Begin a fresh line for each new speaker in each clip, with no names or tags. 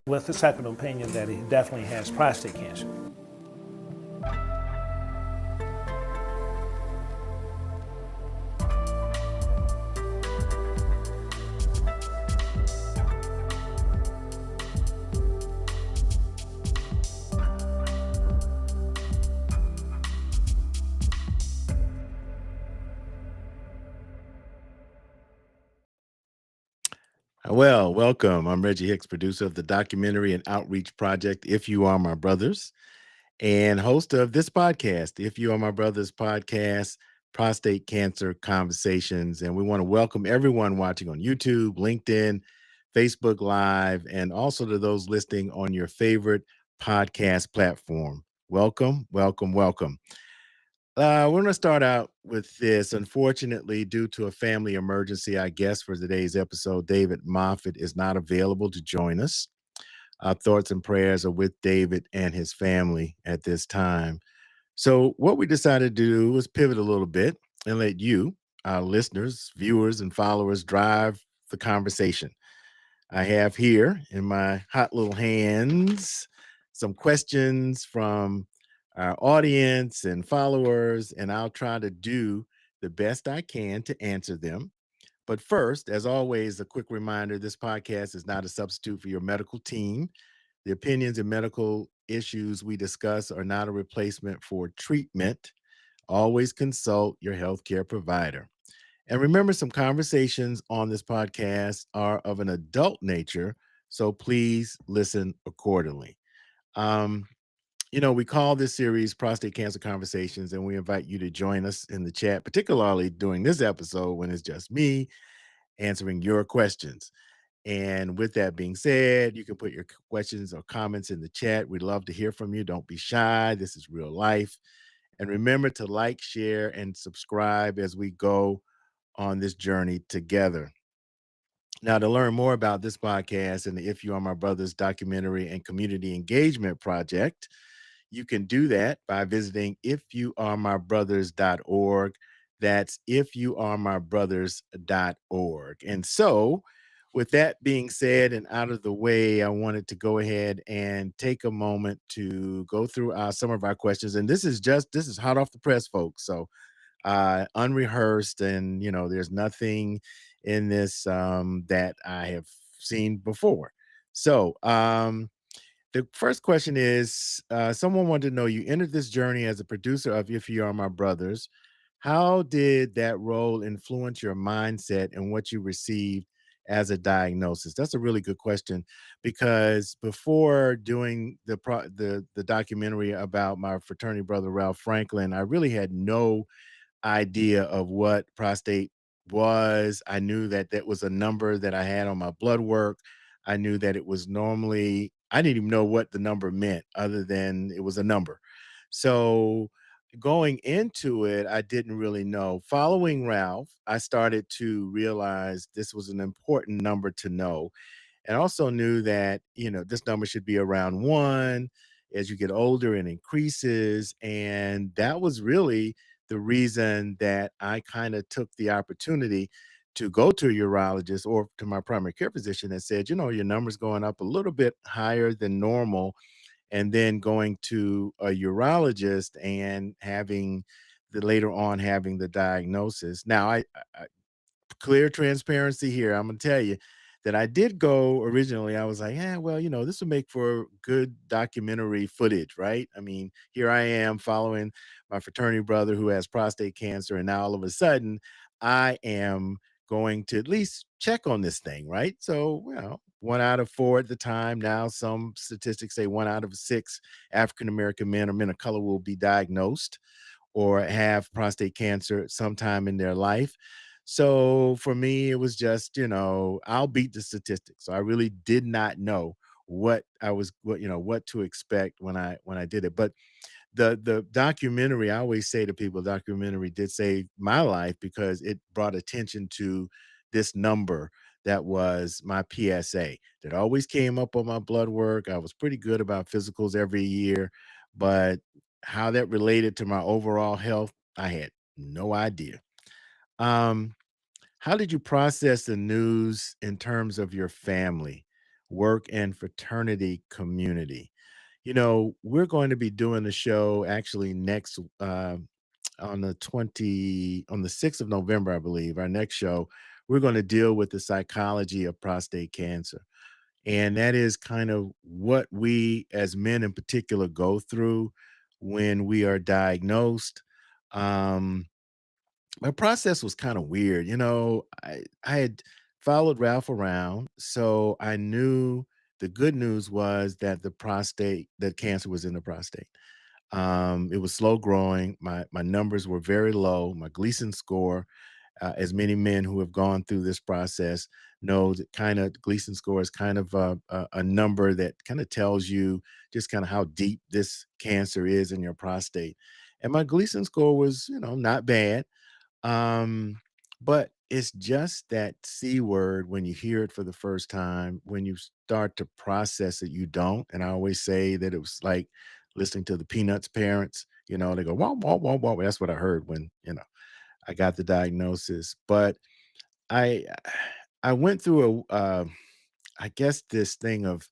with the second opinion that he definitely has prostate cancer.
Well, welcome. I'm Reggie Hicks, producer of the documentary and outreach project, If You Are My Brothers, and host of this podcast, If You Are My Brothers podcast, Prostate Cancer Conversations. And we want to welcome everyone watching on YouTube, LinkedIn, Facebook Live, and also to those listening on your favorite podcast platform. Welcome, welcome, welcome. We're going to start out with this. Unfortunately, due to a family emergency, I guess for today's episode, David Moffett is not available to join us. Our thoughts and prayers are with David and his family at this time. So, what we decided to do was pivot a little bit and let you, our listeners, viewers, and followers, drive the conversation. I have here in my hot little hands some questions from our audience and followers, and I'll try to do the best I can to answer them. But first, as always, a quick reminder, this podcast is not a substitute for your medical team. The opinions and medical issues we discuss are not a replacement for treatment. Always consult your healthcare provider. And remember, some conversations on this podcast are of an adult nature, so please listen accordingly. Um, we call this series Prostate Cancer Conversations, and we invite you to join us in the chat, particularly during this episode when it's just me answering your questions. And with that being said, you can put your questions or comments in the chat. We'd love to hear from you. Don't be shy. This is real life. And remember to like, share, and subscribe as we go on this journey together. Now, to learn more about this podcast and the If You Are My Brothers documentary and community engagement project, you can do that by visiting ifyouaremybrothers.org. That's ifyouaremybrothers.org. And so, with that being said and out of the way, I wanted to go ahead and take a moment to go through some of our questions. And this is hot off the press, folks. So unrehearsed, and there's nothing in this that I have seen before. So the first question is, someone wanted to know, you entered this journey as a producer of If You Are My Brothers. How did that role influence your mindset and what you received as a diagnosis? That's a really good question, because before doing the documentary about my fraternity brother Ralph Franklin, I really had no idea of what prostate was. I knew that that was a number that I had on my blood work. I knew that it was normally, I didn't even know what the number meant other than it was a number. So going into it, I didn't really know. Following Ralph, I started to realize this was an important number to know, and also knew that, this number should be around one. As you get older, it increases. And that was really the reason that I kind of took the opportunity to go to a urologist or to my primary care physician that said, your number's going up a little bit higher than normal. And then going to a urologist and later on having the diagnosis. Now, I clear transparency here. I'm gonna tell you that I did go originally. I was like, yeah, well, this would make for good documentary footage, right? I mean, here I am following my fraternity brother who has prostate cancer, and now all of a sudden I am going to at least check on this thing, right? So, 1 out of 4 at the time. Now, some statistics say 1 out of 6 African American men or men of color will be diagnosed or have prostate cancer sometime in their life. So for me, it was just, I'll beat the statistics. So I really did not know what to expect when I did it. But the documentary, I always say to people, documentary did save my life because it brought attention to this number that was my PSA that always came up on my blood work. I was pretty good about physicals every year, but how that related to my overall health, I had no idea. Um, how did you process the news in terms of your family? work and fraternity community. We're going to be doing the show actually next on the 6th of November, I believe, our next show. We're going to deal with the psychology of prostate cancer. And that is kind of what we as men in particular go through when we are diagnosed. Um, my process was kind of weird. I had followed Ralph around, so I knew the good news was that that cancer was in the prostate. It was slow growing. My numbers were very low. My Gleason score, as many men who have gone through this process know, that kind of Gleason score is kind of a number that kind of tells you just kind of how deep this cancer is in your prostate. And my Gleason score was, not bad. um, but it's just that C word when you hear it for the first time, when you start to process it, you don't. And I always say that it was like listening to the Peanuts parents, they go, wah, wah, wah, wah. That's what I heard when, I got the diagnosis. But I I went through I guess this thing of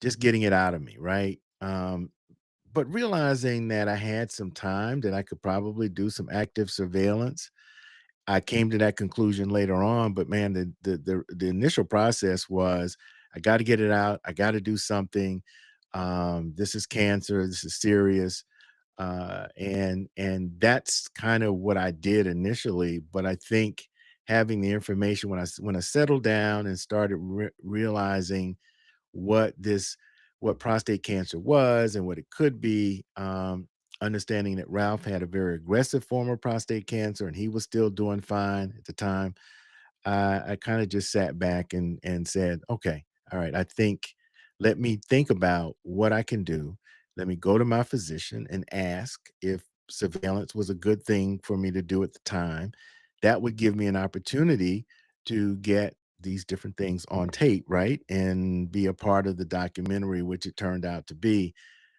just getting it out of me, right? But realizing that I had some time, that I could probably do some active surveillance. I came to that conclusion later on, but man, the initial process was, I got to get it out. I got to do something. This is cancer. This is serious. And that's kind of what I did initially. But I think having the information, when I settled down and started realizing what this what prostate cancer was and what it could be, understanding that Ralph had a very aggressive form of prostate cancer and he was still doing fine at the time. I kind of just sat back and said, okay, all right, I think, let me think about what I can do. Let me go to my physician and ask if surveillance was a good thing for me to do at the time. That would give me an opportunity to get these different things on tape, right? And be a part of the documentary, which it turned out to be.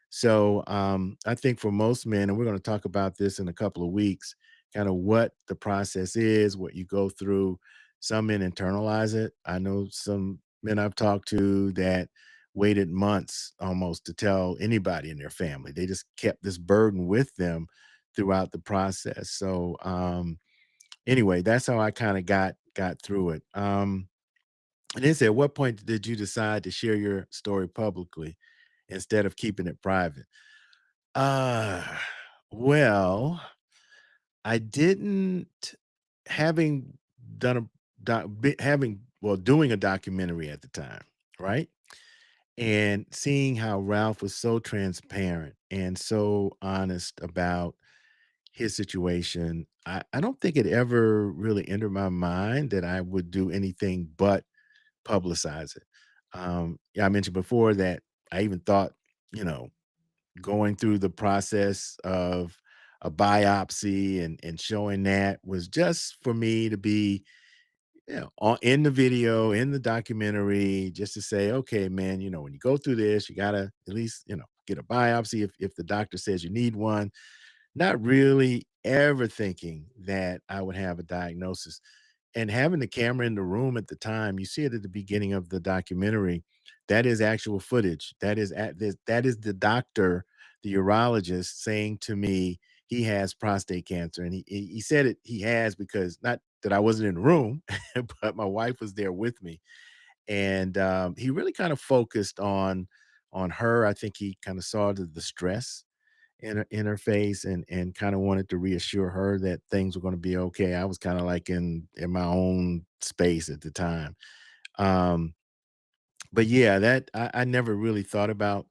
So I think for most men, and we're going to talk about this in a couple of weeks, kind of what the process is, what you go through. Some men internalize it. I know some men I've talked to that waited months almost to tell anybody in their family. They just kept this burden with them throughout the process. So anyway, that's how I kind of got through it. And then say, at what point did you decide to share your story publicly instead of keeping it private? Uh, well, I didn't having done a doing a documentary at the time, right? And seeing how Ralph was so transparent and so honest about his situation, I don't think it ever really entered my mind that I would do anything but publicize it. Yeah, I mentioned before that I even thought, you know, going through the process of a biopsy and showing that was just for me to be, in the video, in the documentary, just to say, okay, man, when you go through this, you gotta at least, get a biopsy if the doctor says you need one. Not really ever thinking that I would have a diagnosis. And having the camera in the room at the time, you see it at the beginning of the documentary, that is actual footage. That is the doctor, the urologist saying to me he has prostate cancer. And he said it he has because, not that I wasn't in the room, but my wife was there with me. And he really kind of focused on her. I think he kind of saw the stress in her face and kind of wanted to reassure her that things were going to be okay. I was kind of like in my own space at the time. Um, but yeah, that I never really thought about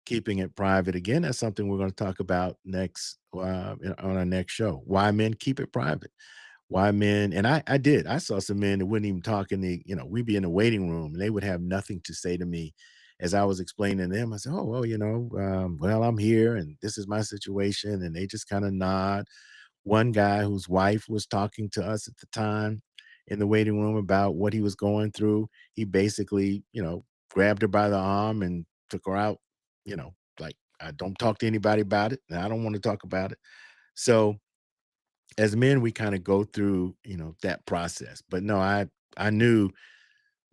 keeping it private. Again, that's something we're going to talk about next on our next show. Why men keep it private. Why men, and I did. I saw some men that wouldn't even talk we'd be in the waiting room and they would have nothing to say to me as I was explaining to them. I said, oh, well, well, I'm here and this is my situation. And they just kind of nod. One guy whose wife was talking to us at the time in the waiting room about what he was going through, he basically, grabbed her by the arm and took her out, like, I don't talk to anybody about it. And I don't want to talk about it. So as men, we kind of go through, that process. But no, I knew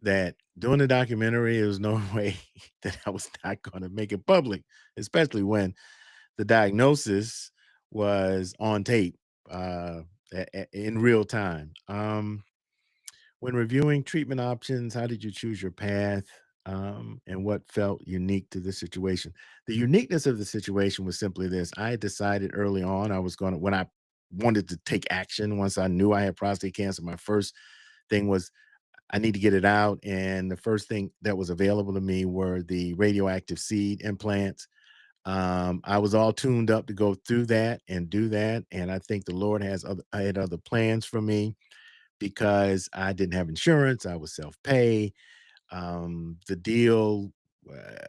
that doing the documentary, there was no way that I was not going to make it public, especially when the diagnosis was on tape uh, in real time. When reviewing treatment options, how did you choose your path, and what felt unique to this situation? The uniqueness of the situation was simply this: I had decided early on I was going to, when I wanted to take action, once I knew I had prostate cancer, my first thing was I need to get it out. And the first thing that was available to me were the radioactive seed implants. I was all tuned up to go through that and do that. And I think the Lord I had other plans for me because I didn't have insurance. I was self-pay. The deal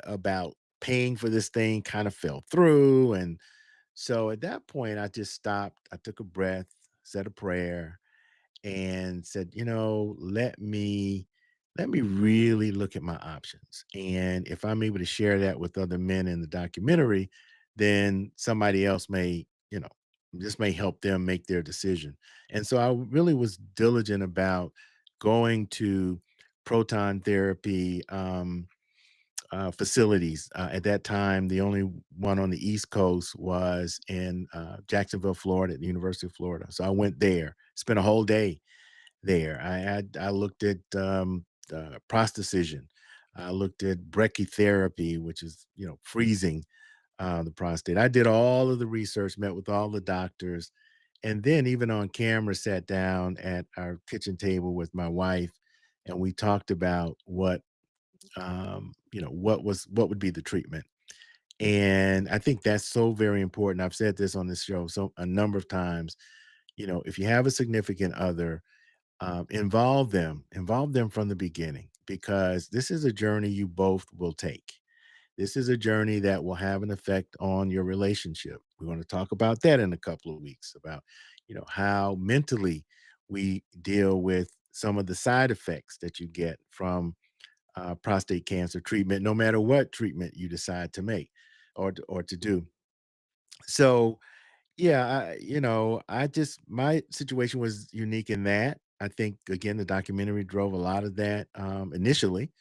about paying for this thing kind of fell through. And so at that point, I just stopped. I took a breath, said a prayer, and said, let me really look at my options. And if I'm able to share that with other men in the documentary, then somebody else may, this may help them make their decision. And so I really was diligent about going to proton therapy facilities. At that time, the only one on the East Coast was in Jacksonville, Florida, at the University of Florida. So I went there, spent a whole day there. I looked at prostecision. I looked at brachytherapy, which is freezing the prostate. I did all of the research, met with all the doctors, and then even on camera, sat down at our kitchen table with my wife, and we talked about what would be the treatment. And I think that's so very important. I've said this on this show so a number of times. If you have a significant other, involve them from the beginning, because this is a journey you both will take. This is a journey that will have an effect on your relationship. We're going to talk about that in a couple of weeks, about how mentally we deal with some of the side effects that you get from prostate cancer treatment, no matter what treatment you decide to make or to do. So yeah, I just, my situation was unique in that. I think again the documentary drove a lot of that initially,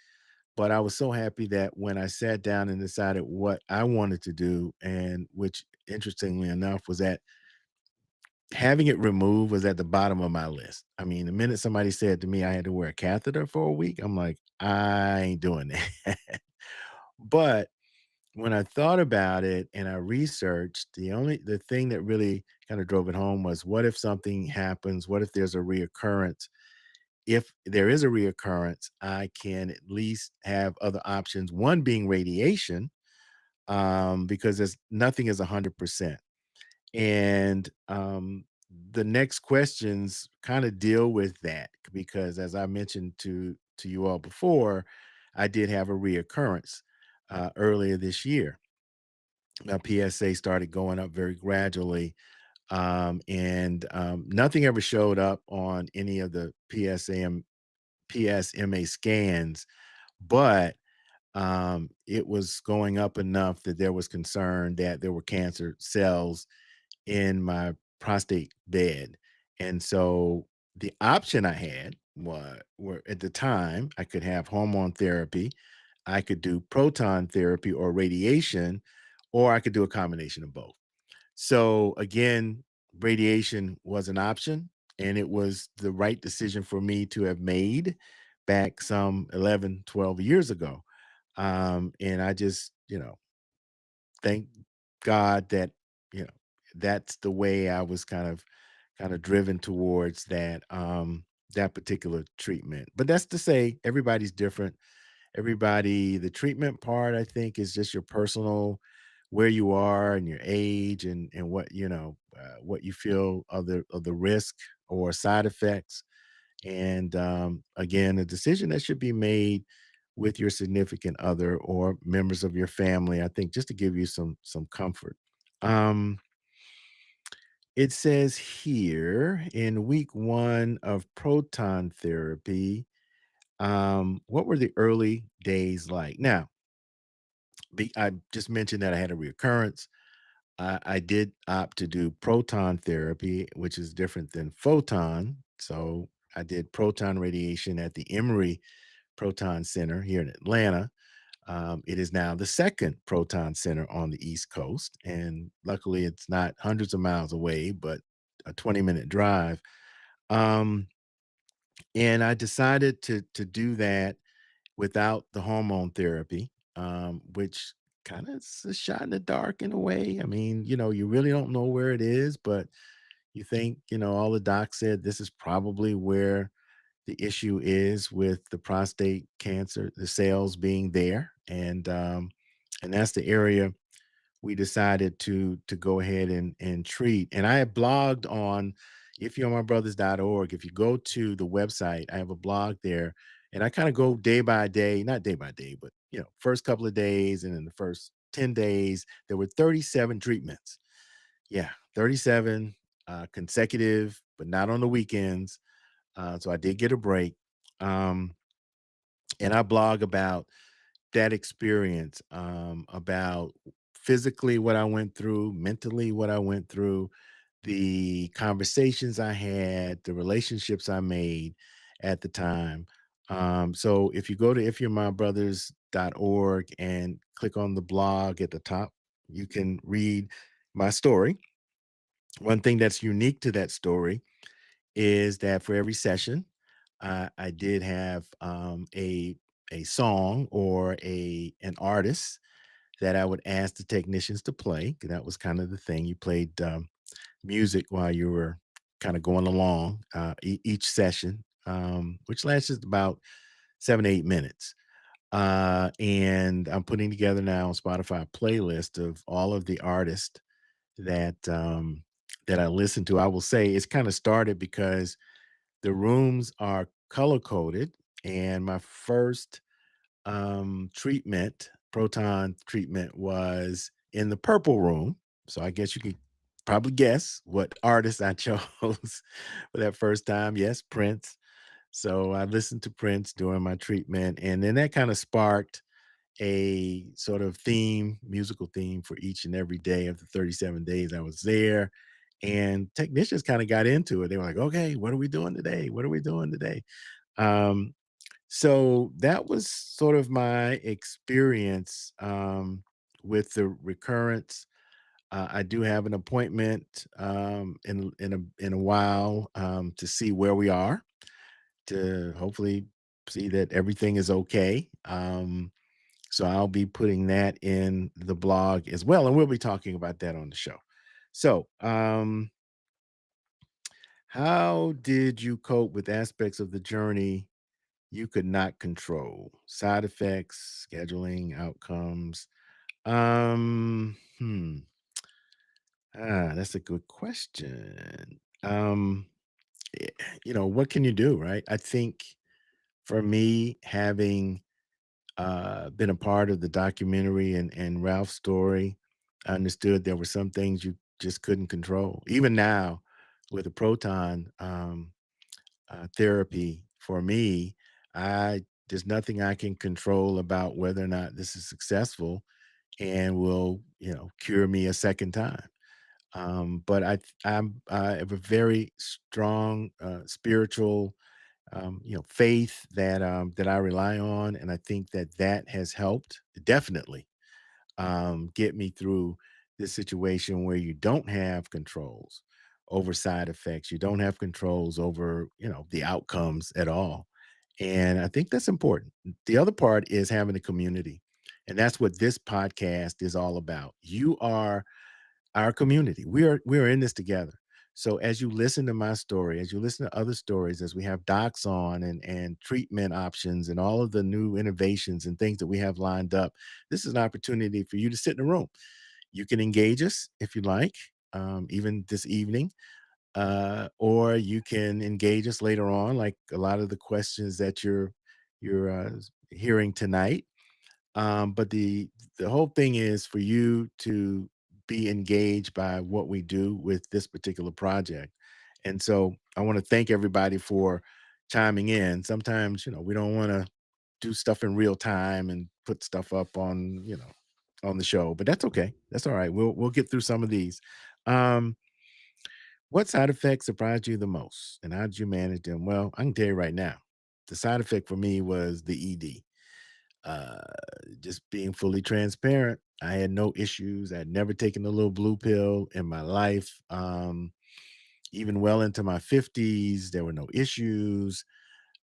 but I was so happy that when I sat down and decided what I wanted to do, and which interestingly enough was that having it removed was at the bottom of my list. I mean, the minute somebody said to me I had to wear a catheter for a week, I'm like, I ain't doing that. But when I thought about it and I researched, the thing that really kind of drove it home was, what if something happens? What if there's a reoccurrence? If there is a reoccurrence, I can at least have other options. One being radiation, because there's nothing is 100%. And the next questions kind of deal with that, because as I mentioned to you all before, I did have a reoccurrence earlier this year. My PSA started going up very gradually, and nothing ever showed up on any of the PSMA scans, but it was going up enough that there was concern that there were cancer cells in my prostate bed. And so the option I had were at the time I could have hormone therapy, I could do proton therapy or radiation, or I could do a combination of both. So again, radiation was an option, and it was the right decision for me to have made back some 11, 12 years ago. And I just, thank God that, you know, that's the way I was kind of driven towards that particular treatment. But that's to say everybody's different. The treatment part, I think, is just your personal, where you are and your age, and what what you feel of the risk or side effects. And again, a decision that should be made with your significant other or members of your family, I think, just to give you some comfort. Um, it says here, in week 1 of proton therapy, what were the early days like? Now, I just mentioned that I had a reoccurrence. I did opt to do proton therapy, which is different than photon. So I did proton radiation at the Emory Proton Center here in Atlanta. It is now the second Proton Center on the East Coast, and luckily it's not hundreds of miles away, but a 20-minute drive. Um, and I decided to do that without the hormone therapy, which kind of is a shot in the dark in a way. I mean, you really don't know where it is, but you think, all the docs said this is probably where the issue is with the prostate cancer, the cells being there, and that's the area we decided to go ahead and treat. And I have blogged on IfYouAreMyBrothers.org. If you go to the website, I have a blog there, and I kind of go day by day, not day by day, but first couple of days, and in the first 10 days, there were 37 treatments. Yeah, 37 consecutive, but not on the weekends. So I did get a break. Um, and I blog about that experience, about physically what I went through, mentally what I went through, the conversations I had, the relationships I made at the time. So if you go to ifyou'reMyBrothers.org and click on the blog at the top, you can read my story. One thing that's unique to that story is that for every session, I did have a song or an artist that I would ask the technicians to play. 'Cause that was kind of the thing. You played music while you were kind of going along each session, which lasted about 7 to 8 minutes. And I'm putting together now on Spotify a playlist of all of the artists that I listen to. I will say it's kind of started because the rooms are color coded, and my first proton treatment was in the purple room. So I guess you could probably guess what artist I chose for that first time. Yes, Prince. So I listened to Prince during my treatment, and then that kind of sparked a sort of musical theme for each and every day of the 37 days I was there. And technicians kind of got into it. They were like, okay, what are we doing today? What are we doing today? Um, so that was sort of my experience with the recurrence. I do have an appointment in a while to see where we are, to hopefully see that everything is okay. So I'll be putting that in the blog as well, and we'll be talking about that on the show. So, how did you cope with aspects of the journey you could not control? Side effects, scheduling, outcomes. Um, hmm. That's a good question. eh, what can you do, right? I think for me, having been a part of the documentary and Ralph's story, I understood there were some things you just couldn't control. Even now, with the proton therapy, for me, I there's nothing I can control about whether or not this is successful and will, cure me a second time. But I have a very strong spiritual faith that I rely on, and I think that has helped definitely get me through this situation where you don't have controls over side effects, you don't have controls over the outcomes at all, and I think that's important. The other part is having a community, and that's what this podcast is all about. You are our community. We are in this together. So as you listen to my story, as you listen to other stories, as we have docs on and treatment options and all of the new innovations and things that we have lined up, this is an opportunity for you to sit in a room. You can engage us if you like, even this evening, or you can engage us later on, like a lot of the questions that you're hearing tonight. But the whole thing is for you to be engaged by what we do with this particular project. And so I want to thank everybody for chiming in. Sometimes, we don't want to do stuff in real time and put stuff up on the show, but that's okay. That's all right. We'll get through some of these. Um, what side effects surprised you the most and how did you manage them? Well, I can tell you right now, the side effect for me was the ED. Uh, just being fully transparent, I had no issues. I had never taken a little blue pill in my life. Even well into my 50s, there were no issues.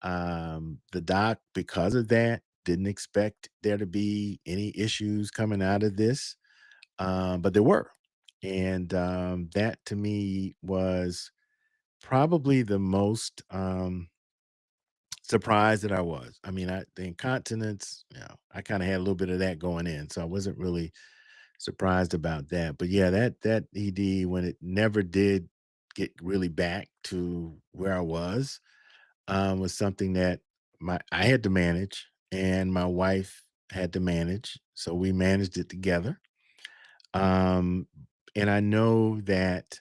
The doc, because of that, didn't expect there to be any issues coming out of this, but there were. And that to me was probably the most surprised that I was. I mean, the incontinence, I kind of had a little bit of that going in, so I wasn't really surprised about that. But yeah, that ED, when it never did get really back to where I was something that my I had to manage and my wife had to manage. So we managed it together. Um, and I know that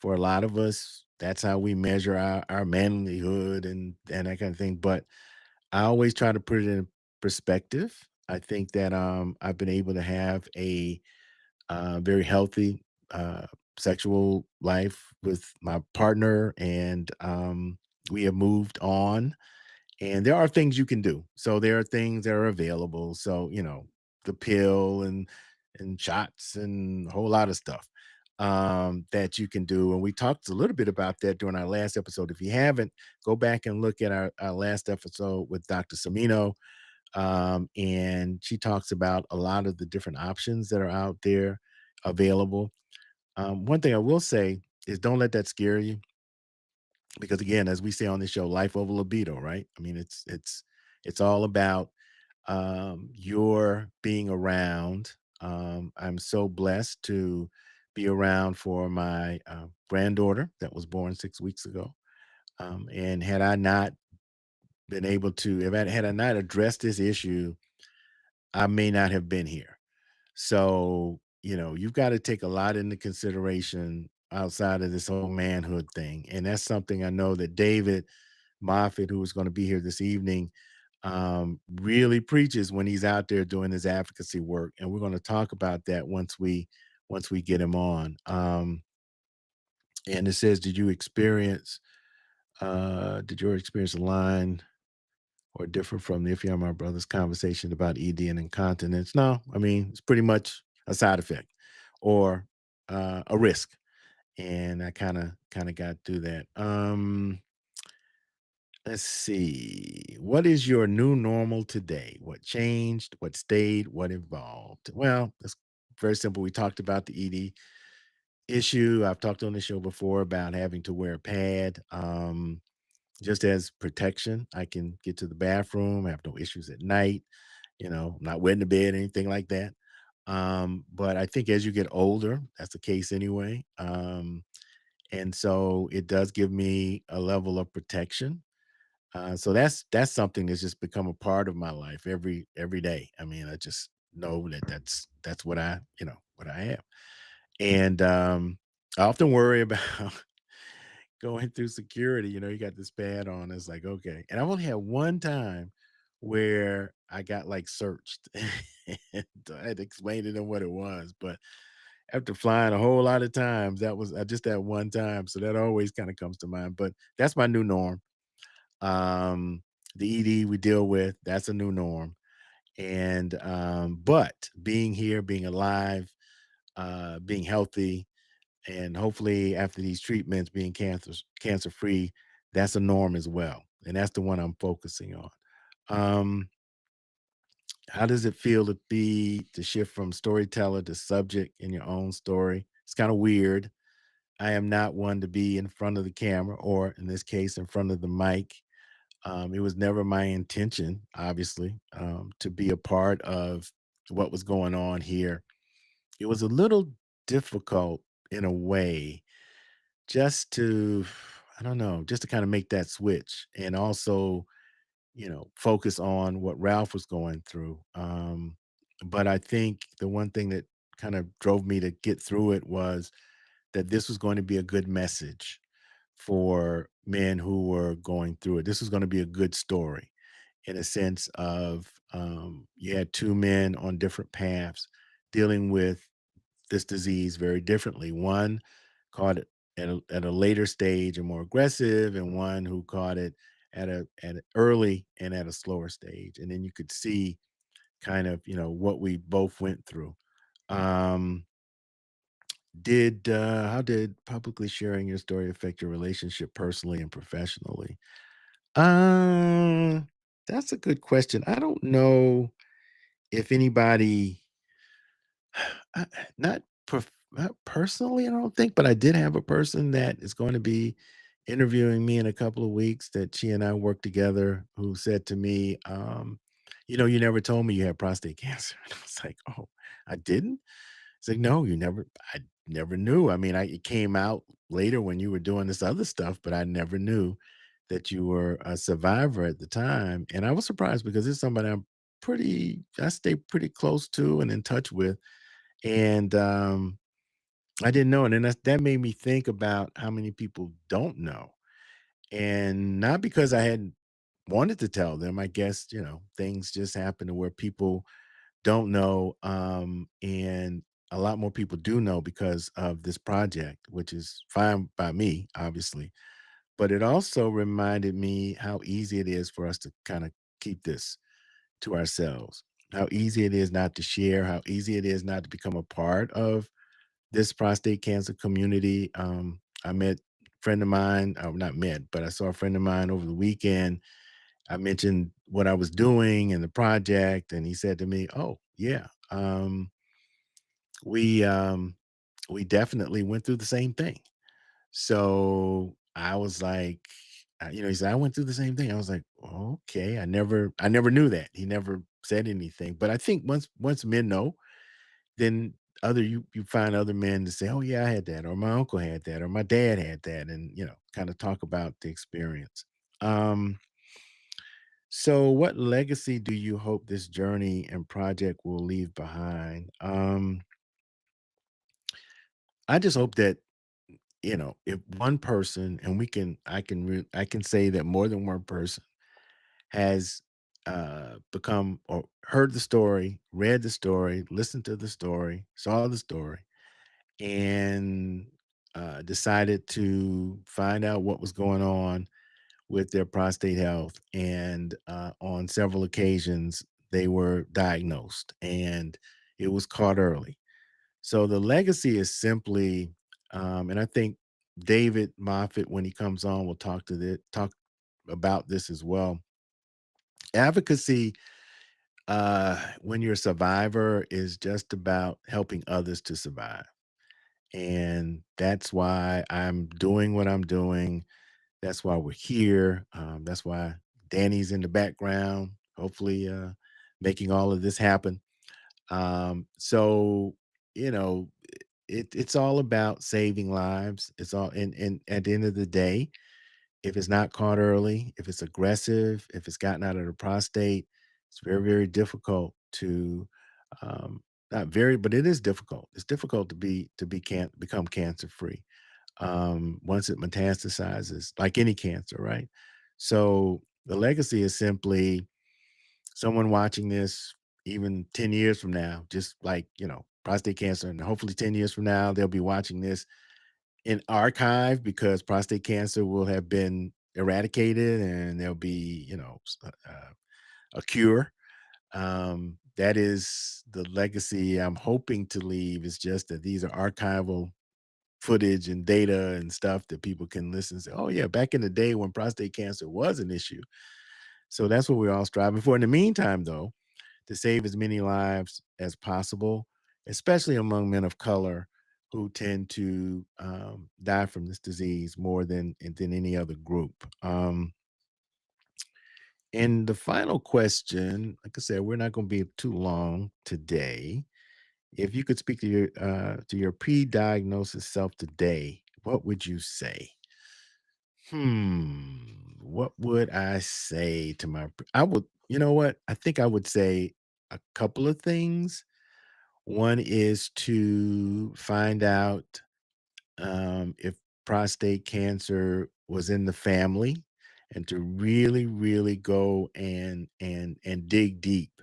for a lot of us, that's how we measure our manlyhood and that kind of thing. But I always try to put it in perspective. I think that I've been able to have a very healthy sexual life with my partner, and we have moved on. And there are things you can do. So there are things that are available. So the pill and shots and a whole lot of stuff that you can do. And we talked a little bit about that during our last episode. If you haven't, go back and look at our last episode with Dr. Samino, and she talks about a lot of the different options that are out there available. One thing I will say is don't let that scare you, because again, as we say on this show, life over libido, right? I mean, it's all about your being around. I'm so blessed to be around for my granddaughter that was born 6 weeks ago. And had I not been able to, if I had I not addressed this issue, I may not have been here. So, you've got to take a lot into consideration outside of this whole manhood thing. And that's something I know that David Moffett, who is going to be here this evening, really preaches when he's out there doing his advocacy work. And we're going to talk about that once we get him on. And it says, did your experience align or differ from the If You Are My Brothers conversation about ED and incontinence? No, I mean, it's pretty much a side effect or a risk. And I kind of got through that. Let's see. What is your new normal today? What changed? What stayed? What evolved? Well, it's very simple. We talked about the ED issue. I've talked on the show before about having to wear a pad. Just as protection, I can get to the bathroom, I have no issues at night, I'm not wetting the bed, anything like that. But I think as you get older, that's the case anyway. And so it does give me a level of protection. So that's something that's just become a part of my life every day. I mean, I just know that that's what I have. And I often worry about going through security. You got this pad on. It's like, okay. And I've only had one time where I got like searched. And I had to explain to them what it was. But after flying a whole lot of times, that was just that one time. So that always kind of comes to mind. But that's my new norm. The ED we deal with, that's a new norm. And but being here, being alive, being healthy, and hopefully after these treatments being cancer free, that's a norm as well, and that's the one I'm focusing on. um how does it feel to shift from storyteller to subject in your own story? It's kind of weird. I am not one to be in front of the camera, or in this case in front of the mic. It was never my intention, obviously, to be a part of what was going on here. It was a little difficult in a way, just to, I don't know, just to kind of make that switch and also, focus on what Ralph was going through. But I think the one thing that kind of drove me to get through it was that this was going to be a good message for men who were going through it. This was going to be a good story in a sense of, you had two men on different paths dealing with this disease very differently. One caught it at a later stage and more aggressive, and one who caught it at a early and at a slower stage, and then you could see kind of, what we both went through. Um, did How did publicly sharing your story affect your relationship personally and professionally? Uh, that's a good question. I don't know if anybody, uh, not not personally, I don't think, but I did have a person that is going to be interviewing me in a couple of weeks that she and I worked together who said to me, you never told me you had prostate cancer. And I was like, oh, I didn't? It's like, no, I never knew. I mean, it came out later when you were doing this other stuff, but I never knew that you were a survivor at the time. And I was surprised because it's somebody I stay pretty close to and in touch with. And I didn't know. And then that made me think about how many people don't know. And not because I hadn't wanted to tell them. I guess, things just happen to where people don't know, and a lot more people do know because of this project, which is fine by me, obviously. But it also reminded me how easy it is for us to kind of keep this to ourselves, how easy it is not to share, how easy it is not to become a part of this prostate cancer community. I met a friend of mine, not met, but I saw a friend of mine over the weekend. I mentioned what I was doing and the project, and he said to me, "Oh, yeah, we we definitely went through the same thing." So I was like, he said, "I went through the same thing." I was like, "Okay, I never knew that." He never said anything, but I think once men know, then you find other men to say, "Oh yeah, I had that," or "My uncle had that," or "My dad had that," and kind of talk about the experience. Um, So, what legacy do you hope this journey and project will leave behind? I just hope that if one person, and I can say that more than one person has become or heard the story, read the story, listened to the story, saw the story, and decided to find out what was going on with their prostate health, and on several occasions they were diagnosed, and it was caught early. So the legacy is simply, and I think David Moffett, when he comes on, will talk about this as well. Advocacy, when you're a survivor, is just about helping others to survive, and that's why I'm doing what I'm doing. That's why we're here. That's why Danny's in the background, hopefully making all of this happen. So, you know, it's all about saving lives. It's all, and at the end of the day, if it's not caught early, if it's aggressive, if it's gotten out of the prostate, it's very, very difficult to, not very, but it is difficult. It's difficult to become cancer free once it metastasizes, like any cancer, right? So the legacy is simply someone watching this even 10 years from now, just like, prostate cancer, and hopefully 10 years from now, they'll be watching this in archive because prostate cancer will have been eradicated and there'll be, a cure. That is the legacy I'm hoping to leave, is just that these are archival footage and data and stuff that people can listen and say, "Oh yeah, back in the day when prostate cancer was an issue." So that's what we're all striving for. In the meantime, though, to save as many lives as possible, especially among men of color who tend to die from this disease more than any other group. And the final question, like I said, we're not going to be too long today. If you could speak to your pre-diagnosis self today, what would you say? What would I say to I would, you know what? I think I would say a couple of things. One is to find out if prostate cancer was in the family, and to really, really go and dig deep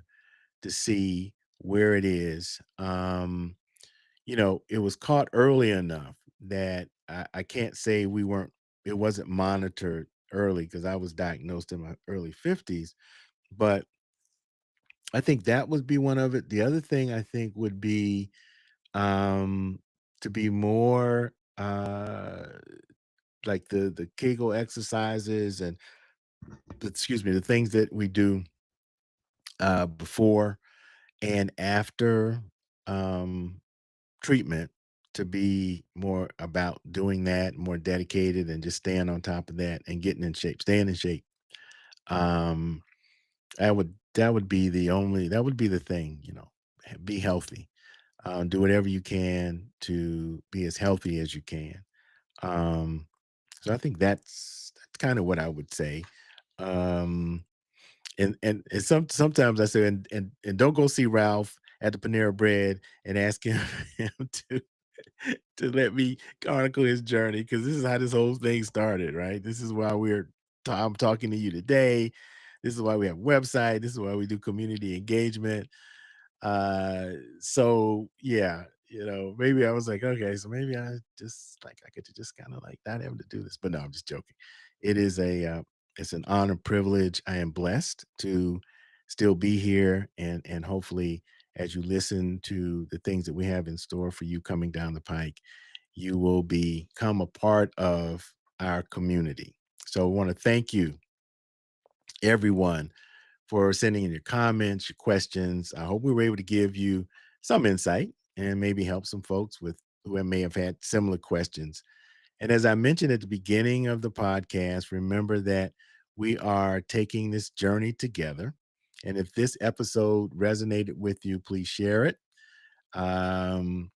to see where it is. It was caught early enough that I can't say it wasn't monitored early because I was diagnosed in my early 50s. But I think that would be one of it. The other thing I think would be um, to be more like the Kegel exercises and excuse me, the things that we do before and after um, treatment to be more about doing that, more dedicated, and just staying on top of that and getting in shape, staying in shape. Um, that would be the only that would be the thing, be healthy. Do whatever you can to be as healthy as you can. Um, so I think that's kind of what I would say. Um, and sometimes I say, and don't go see Ralph at the Panera Bread and ask him, him to let me chronicle his journey because this is how this whole thing started, right? This is why I'm talking to you today. This is why we have a website. This is why we do community engagement. So yeah, maybe I was like, okay, so maybe I get to just kind of like not having to do this, but no, I'm just joking. It is it's an honor, privilege. I am blessed to still be here, and hopefully, as you listen to the things that we have in store for you coming down the pike, you will become a part of our community. So I want to thank you, everyone, for sending in your comments, your questions. I hope we were able to give you some insight and maybe help some folks with may have had similar questions. And as I mentioned at the beginning of the podcast, remember that we are taking this journey together. And if this episode resonated with you, please share it um,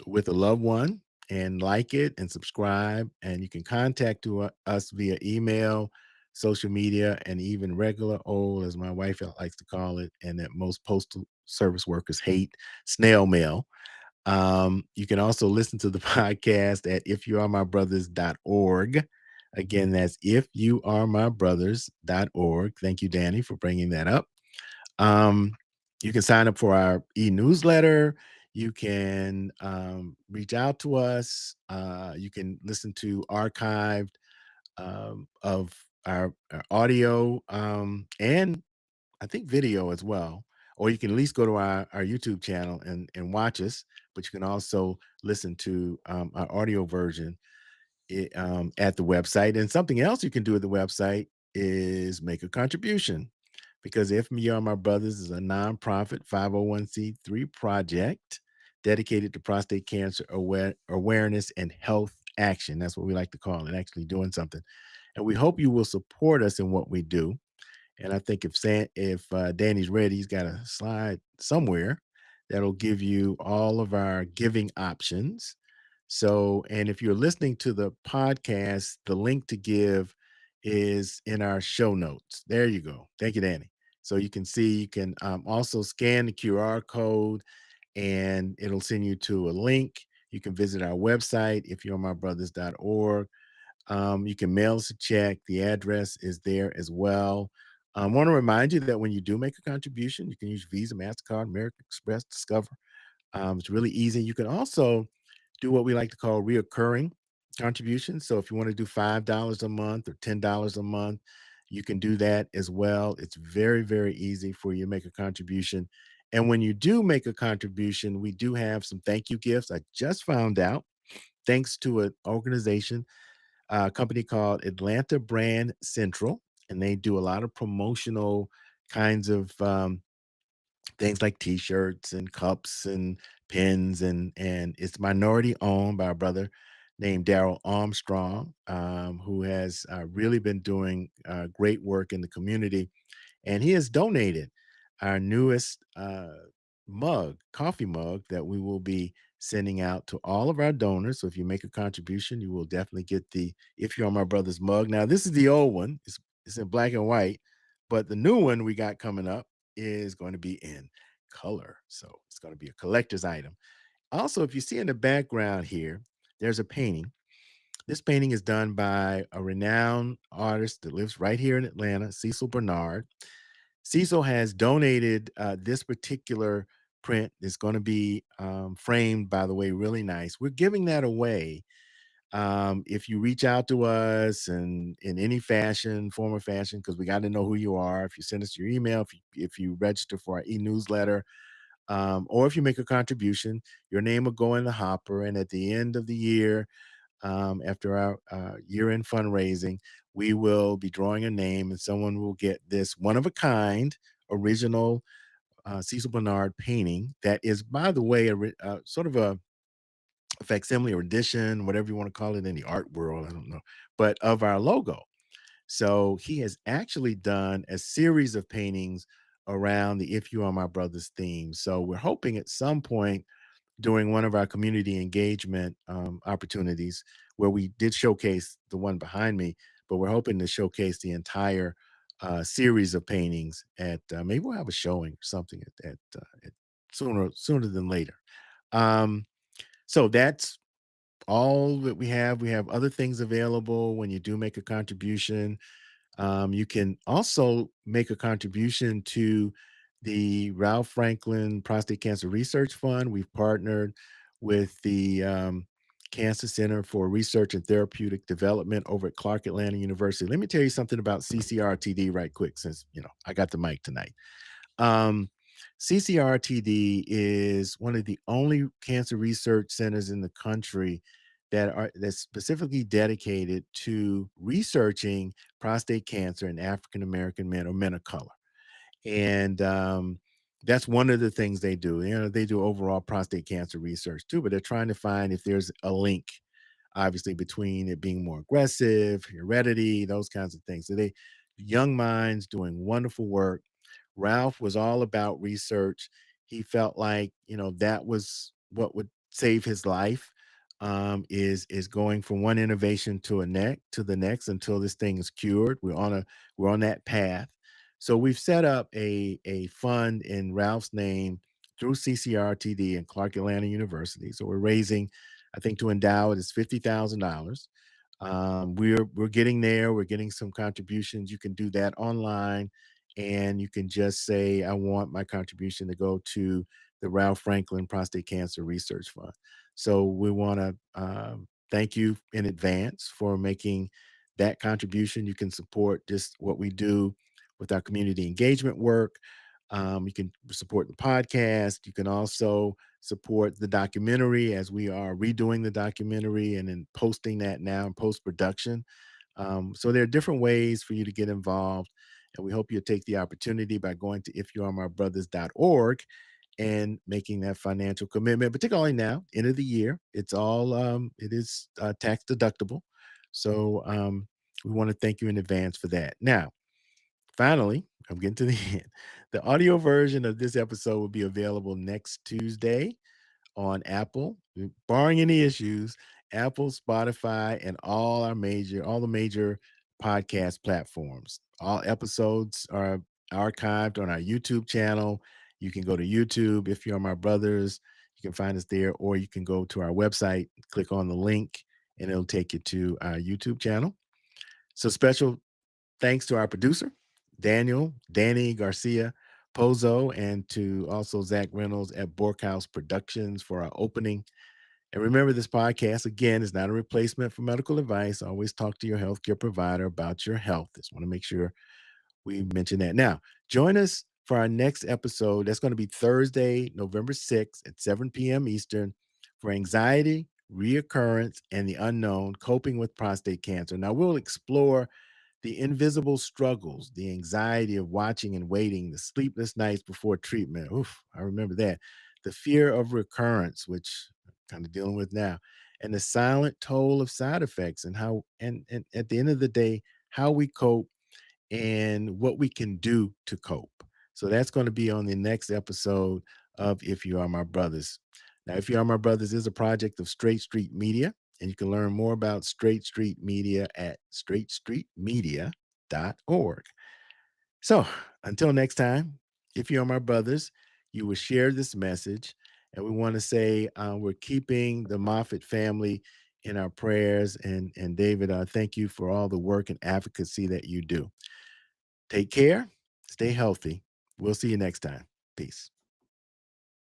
with a loved one and like it and subscribe. And you can contact us via email, social media, and even regular old, as my wife likes to call it, and that most postal service workers hate, snail mail. You can also listen to the podcast at IfYouAreMyBrothers.org. Again, that's IfYouAreMyBrothers.org. Thank you, Danny, for bringing that up. Um, you can sign up for our e-newsletter. You can reach out to us. You can listen to archived of our audio and I think video as well. Or you can at least go to our YouTube channel and watch us, but you can also listen to our audio version at the website. And something else you can do at the website is make a contribution because If Me Are My Brothers is a nonprofit 501c3 project dedicated to prostate cancer awareness and health action. That's what we like to call it, actually doing something. And we hope you will support us in what we do. And I think if Danny's ready, he's got a slide somewhere that'll give you all of our giving options. So, and if you're listening to the podcast, the link to give is in our show notes. There you go. Thank you, Danny. So you can see, you can also scan the QR code and it'll send you to a link. You can visit our website, ifyouaremybrothers.org. You can mail us a check. The address is there as well. I want to remind you that when you do make a contribution, you can use Visa, MasterCard, American Express, Discover. It's really easy. You can also do what we like to call reoccurring contributions. So if you want to do $5 a month or $10 a month, you can do that as well. It's very, very easy for you to make a contribution. And when you do make a contribution, we do have some thank you gifts. I just found out, thanks to an organization, a company called Atlanta Brand Central, and they do a lot of promotional kinds of things like T-shirts and cups and pins, and it's minority owned by a brother named Daryl Armstrong, who has really been doing great work in the community, and he has donated our newest coffee mug that we will be sending out to all of our donors. So if you make a contribution, you will definitely get the If You're My Brother's mug. Now, this is the old one. It's in black and white, but the new one we got coming up is going to be in color. So it's going to be a collector's item. Also, if you see in the background here, there's a painting. This painting is done by a renowned artist that lives right here in Atlanta, Cecil Bernard. Cecil has donated this particular print. It's going to be framed, by the way, really nice. We're giving that away If you reach out to us and in any fashion, form or fashion, because we got to know who you are. If you send us your email, if you register for our e-newsletter, or if you make a contribution, your name will go in the hopper. And at the end of the year, after our year-end fundraising, we will be drawing a name, and someone will get this one-of-a-kind original Cecil Bernard painting that is, by the way, sort of a facsimile or edition, whatever you want to call it in the art world, I don't know, but of our logo. So he has actually done a series of paintings around the If You Are My Brothers theme. So we're hoping at some point during one of our community engagement opportunities where we did showcase the one behind me, but we're hoping to showcase the entire series of paintings at maybe we'll have a showing or something at sooner than later. Um, so that's all that we have. We have other things available when you do make a contribution. You can also make a contribution to the Ralph Franklin Prostate Cancer Research Fund. We've partnered with the Cancer Center for Research and Therapeutic Development over at Clark Atlanta University. Let me tell you something about CCRTD right quick, since I got the mic tonight. Um, CCRTD is one of the only cancer research centers in the country that's specifically dedicated to researching prostate cancer in African American men or men of color. And that's one of the things they do. They do overall prostate cancer research too, but they're trying to find if there's a link, obviously, between it being more aggressive, heredity, those kinds of things. So young minds doing wonderful work. Ralph was all about research. He felt like, that was what would save his life, is going from one innovation to the next until this thing is cured. We're on that path. So we've set up a fund in Ralph's name through CCRTD and Clark Atlanta University. So we're raising, I think, to endow it is $50,000. We're getting there. We're getting some contributions. You can do that online, and you can just say, I want my contribution to go to the Ralph Franklin Prostate Cancer Research Fund. So we want to thank you in advance for making that contribution. You can support just what we do with our community engagement work. You can support the podcast. You can also support the documentary, as we are redoing the documentary and then posting that now in post-production. So there are different ways for you to get involved. And we hope you'll take the opportunity by going to ifyouaremybrothers.org and making that financial commitment, particularly now, end of the year. It is tax deductible. So we want to thank you in advance for that. Now, finally, I'm getting to the end. The audio version of this episode will be available next Tuesday on Apple, barring any issues, Apple, Spotify, and all the major podcast platforms. All episodes are archived on our YouTube channel. You can go to YouTube if you're my brothers. You can find us there, or you can go to our website, click on the link, and it'll take you to our YouTube channel. So special thanks to our producer, Danny Garcia Pozo, and to also Zach Reynolds at Borkhouse Productions for our opening. And remember, this podcast, again, is not a replacement for medical advice. Always talk to your healthcare provider about your health. Just want to make sure we mention that. Now, join us for our next episode. That's going to be Thursday, November 6th at 7 p.m. Eastern for anxiety, reoccurrence, and the unknown, coping with prostate cancer. Now, we'll explore the invisible struggles, the anxiety of watching and waiting, the sleepless nights before treatment. Oof, I remember that. The fear of recurrence, which I'm kind of dealing with now, and the silent toll of side effects, and how, and at the end of the day, how we cope and what we can do to cope. So that's going to be on the next episode of If You Are My Brothers. Now, If You Are My Brothers is a project of Straight Street Media, and you can learn more about Straight Street Media at straightstreetmedia.org. So until next time, if you are my brothers, you will share this message. And we want to say we're keeping the Moffett family in our prayers. And David, thank you for all the work and advocacy that you do. Take care. Stay healthy. We'll see you next time. Peace.